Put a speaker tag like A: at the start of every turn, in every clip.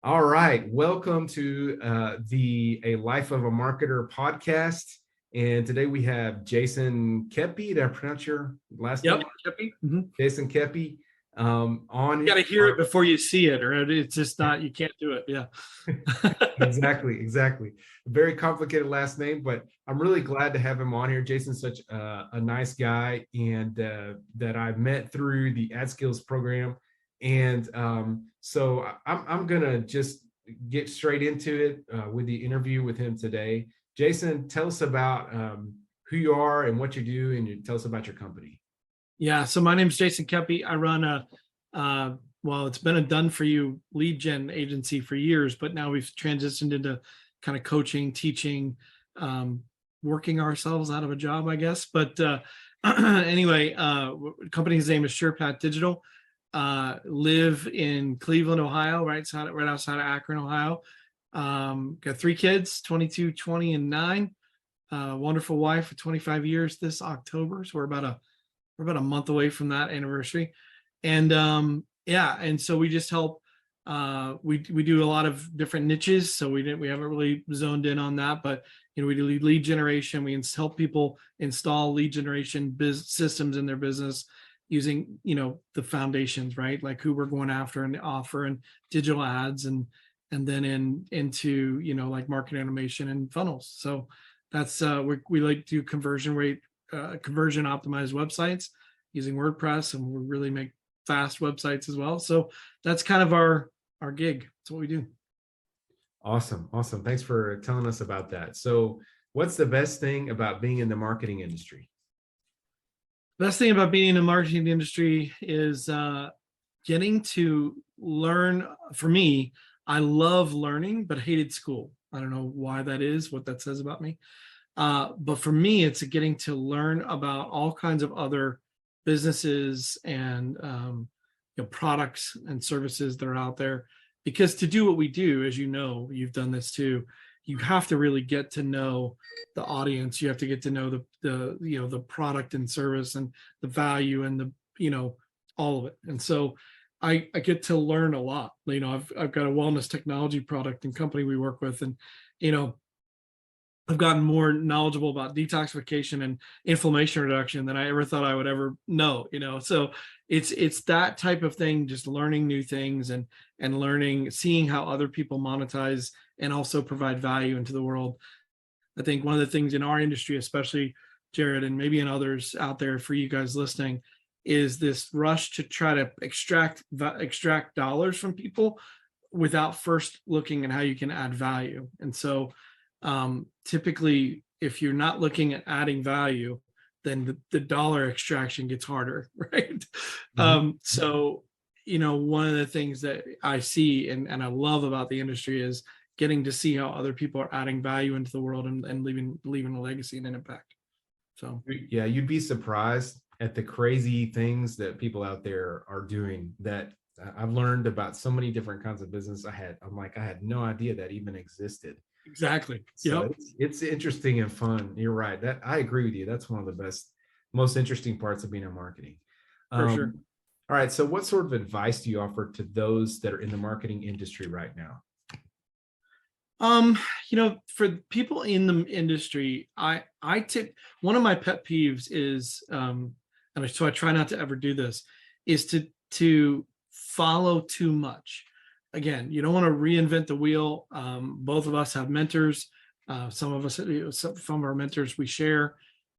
A: All right, welcome to the A Life of a Marketer podcast. And today we have Jason Koeppe. Did I pronounce your last
B: Yep.
A: name?
B: You
A: Jason Koeppe.
B: got to hear it before you see it, or it's just not, you can't do it. Yeah.
A: Exactly. Very complicated last name, but I'm really glad to have him on here. Jason's such a nice guy, and that I've met through the Ad Skills program. And so I'm gonna just get straight into it with the interview with him today. Jason, tell us about who you are and what you do, and tell us about your company.
B: Yeah. So my name is Jason Koeppe. I run well, it's been a done for you lead gen agency for years, but now we've transitioned into kind of coaching, teaching, working ourselves out of a job, I guess. But anyway, company's name is Surepath Digital. Live in Cleveland, Ohio, right outside of Akron, Ohio. Got 3 kids, 22, 20, and 9. Wonderful wife for 25 years this October. So we're about a month away from that anniversary. And and so we just help. We do a lot of different niches, so we haven't really zoned in on that, but we do lead generation. We help people install lead generation systems in their business using the foundations, right? Like who we're going after and offer and digital ads and then into like market automation and funnels. So that's we like to do conversion optimized websites using WordPress, and we really make fast websites as well. So that's kind of our gig. That's what we do.
A: Awesome. Thanks for telling us about that. So what's the best thing about being in the marketing industry?
B: Best thing about being in the marketing industry is getting to learn. For me, I love learning, but hated school. I don't know why that is, what that says about me. But for me, it's getting to learn about all kinds of other businesses and products and services that are out there. Because to do what we do, as you've done this too, you have to really get to know the audience. You have to get to know the product and service and the value and all of it. And so I get to learn a lot. I've got a wellness technology product and company we work with, and I've gotten more knowledgeable about detoxification and inflammation reduction than I ever thought I would ever know. So it's that type of thing, just learning new things and learning, seeing how other people monetize and also provide value into the world. I think one of the things in our industry, especially Jared, and maybe in others out there for you guys listening, is this rush to try to extract dollars from people without first looking at how you can add value. And so typically, if you're not looking at adding value, then the dollar extraction gets harder, right? So one of the things that I see and I love about the industry is getting to see how other people are adding value into the world and leaving a legacy and an impact. So
A: yeah, you'd be surprised at the crazy things that people out there are doing. That I've learned about so many different kinds of business. I had no idea that even existed.
B: Exactly.
A: So
B: Yep.
A: it's interesting and fun. You're right. That I agree with you. That's one of the most interesting parts of being in marketing.
B: For sure.
A: All right. So what sort of advice do you offer to those that are in the marketing industry right now?
B: For people in the industry, I tip, one of my pet peeves is, and so I try not to ever do this, is to follow too much. Again, you don't want to reinvent the wheel. Both of us have mentors. Some of us, from our mentors, we share,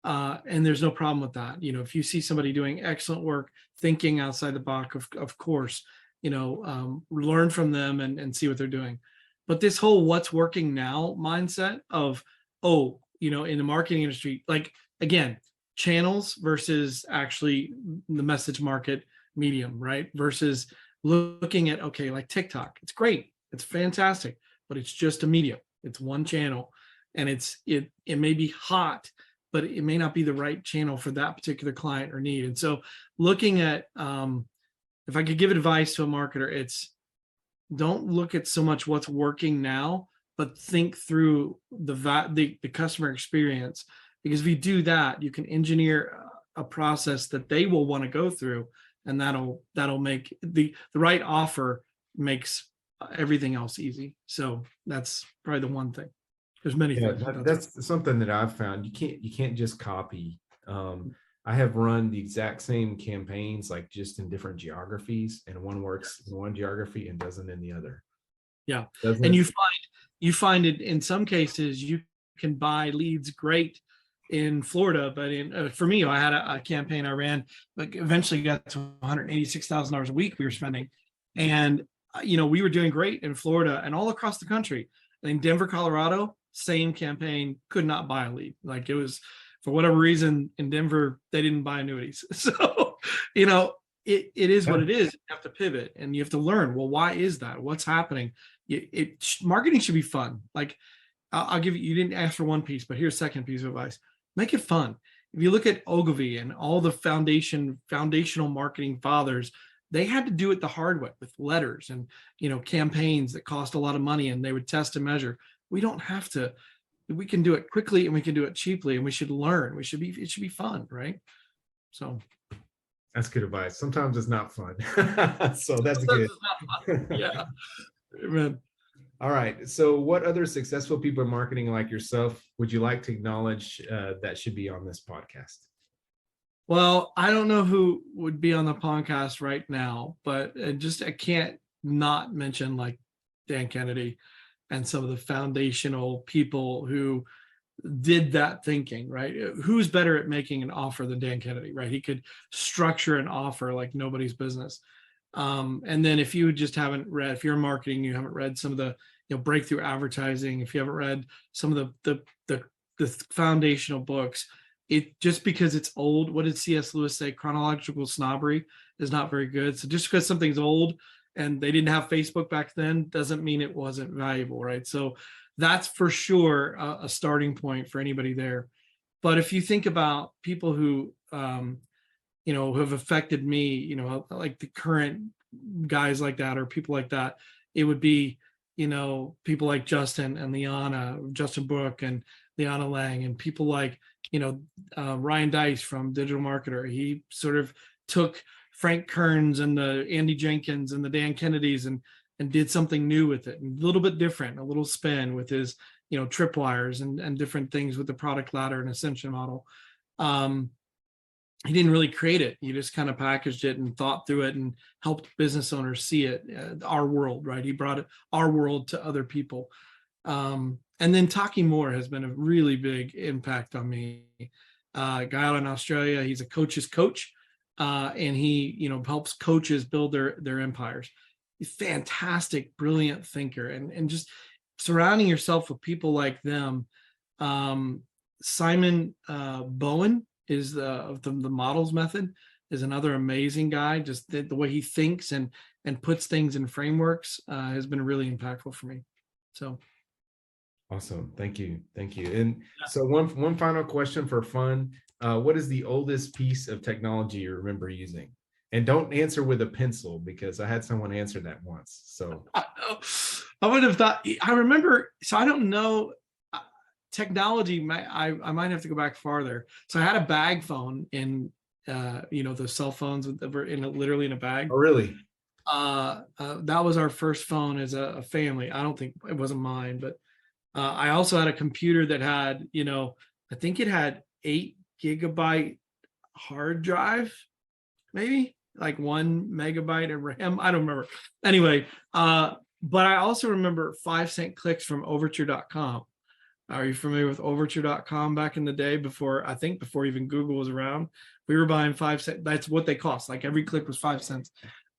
B: and there's no problem with that. If you see somebody doing excellent work, thinking outside the box, of course, learn from them and see what they're doing. But this whole what's working now mindset of, in the marketing industry, like, again, channels versus actually the message market medium, right? Versus looking at, okay, like TikTok, it's great, it's fantastic, but it's just a medium. It's one channel, and it may be hot, but it may not be the right channel for that particular client or need. And so looking at, if I could give advice to a marketer, it's don't look at so much what's working now, but think through the customer experience. Because if you do that, you can engineer a process that they will want to go through, and that'll make the right offer makes everything else easy. So that's probably the one thing. There's many
A: Yeah,
B: things, but
A: that's something that I've found. You can't just copy. I have run the exact same campaigns, like just in different geographies, and one works in one geography and doesn't in the other.
B: yeah. And
A: Doesn't
B: you find it in some cases you can buy leads great in Florida, but for me, I had a campaign I ran, but eventually got to $186,000 a week we were spending, and we were doing great in Florida and all across the country. And in Denver, Colorado, same campaign, could not buy a lead. Like, it was, for whatever reason, in Denver they didn't buy annuities. So it is what it is. You have to pivot and you have to learn, well, why is that? What's happening? Marketing should be fun. Like, I'll give you didn't ask for one piece, but here's a second piece of advice. Make it fun. If you look at Ogilvy and all the foundational marketing fathers, they had to do it the hard way with letters and campaigns that cost a lot of money, and they would test and measure. We don't have to. We can do it quickly and we can do it cheaply, and we should learn. It should be fun, right? So
A: that's good advice. Sometimes it's not fun. So that's good.
B: Yeah. Amen.
A: All right. So what other successful people in marketing like yourself would you like to acknowledge that should be on this podcast?
B: Well, I don't know who would be on the podcast right now, but I can't not mention like Dan Kennedy and some of the foundational people who did that thinking, right? Who's better at making an offer than Dan Kennedy, right? He could structure an offer like nobody's business. And then if you just haven't read, if you're in marketing, you haven't read some of the breakthrough advertising, if you haven't read some of the foundational books, it just because it's old, what did C.S. Lewis say? Chronological snobbery is not very good. So just because something's old and they didn't have Facebook back then doesn't mean it wasn't valuable, right? So that's for sure a starting point for anybody there. But if you think about people who who have affected me, like the current guys like that or people like that, it would be, people like Justin and Liana, Justin Book and Liana Lang, and people like, Ryan Dice from Digital Marketer. He sort of took Frank Kearns and the Andy Jenkins and the Dan Kennedys and did something new with it, and a little bit different, a little spin with his, tripwires and different things with the product ladder and ascension model. He didn't really create it. He just kind of packaged it and thought through it and helped business owners see it, our world, right? He brought our world to other people. And then Taki Moore has been a really big impact on me. Guy out in Australia, he's a coach's coach, and he, helps coaches build their empires. He's a fantastic, brilliant thinker, and just surrounding yourself with people like them. Simon Bowen is the models method is another amazing guy. Just the way he thinks and puts things in frameworks has been really impactful for me. So
A: awesome. Thank you. And so one final question for fun. What is the oldest piece of technology you remember using? And don't answer with a pencil, because I had someone answer that once. So
B: I would have thought, I remember, so I don't know. Technology, I might have to go back farther. So I had a bag phone in, the cell phones literally in a bag.
A: Oh, really?
B: That was our first phone as a family. I don't think it wasn't mine, but I also had a computer that had, I think it had 8 GB hard drive, maybe like 1 MB of RAM. I don't remember. Anyway, but I also remember 5-cent clicks from overture.com. Are you familiar with overture.com back in the day before even Google was around? We were buying 5 cents. That's what they cost. Like every click was 5 cents.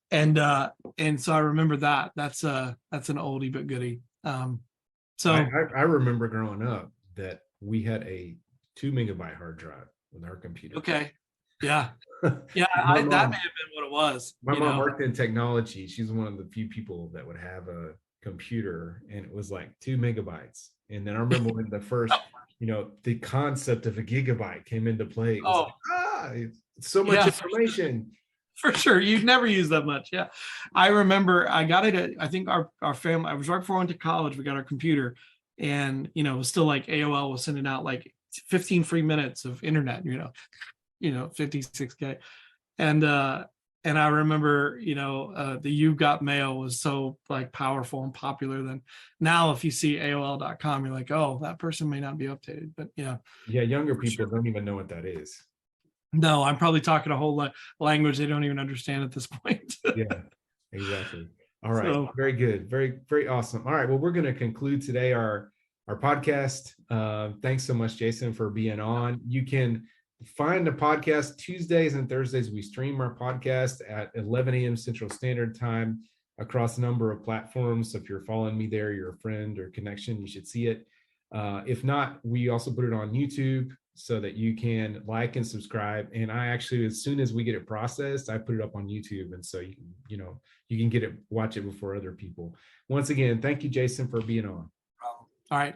B: And so I remember that. That's an oldie but goodie. So
A: I remember growing up that we had a 2 MB hard drive with our computer.
B: Okay. Yeah. Yeah. That may have been what it was.
A: My mom worked in technology. She's one of the few people that would have a computer, and it was like 2 MB. And then I remember when the first, the concept of a gigabyte came into play. It was it's so much information.
B: For sure. You'd never use that much. Yeah. I remember I got it. I think our family, I was right before I went to college, we got our computer, and, it was still like AOL was sending out like 15 free minutes of internet, 56K. And And I remember, the You Got Mail was so like powerful and popular. Then now, if you see AOL.com, you're like, oh, that person may not be updated. But yeah,
A: Yeah, younger
B: for
A: people
B: sure.
A: don't even know what that is.
B: No, I'm probably talking a whole language they don't even understand at this point.
A: Yeah, exactly. All right.
B: So
A: Very good. Very, very awesome. All right. Well, we're going to conclude today our podcast. Thanks so much, Jason, for being on. You can find the podcast Tuesdays and Thursdays. We stream our podcast at 11 a.m. Central Standard Time across a number of platforms. So if you're following me there, you're a friend or connection, you should see it. If not, we also put it on YouTube so that you can like and subscribe. And I actually, as soon as we get it processed, I put it up on YouTube. And so you can get it, watch it before other people. Once again, thank you, Jason, for being on.
B: all right.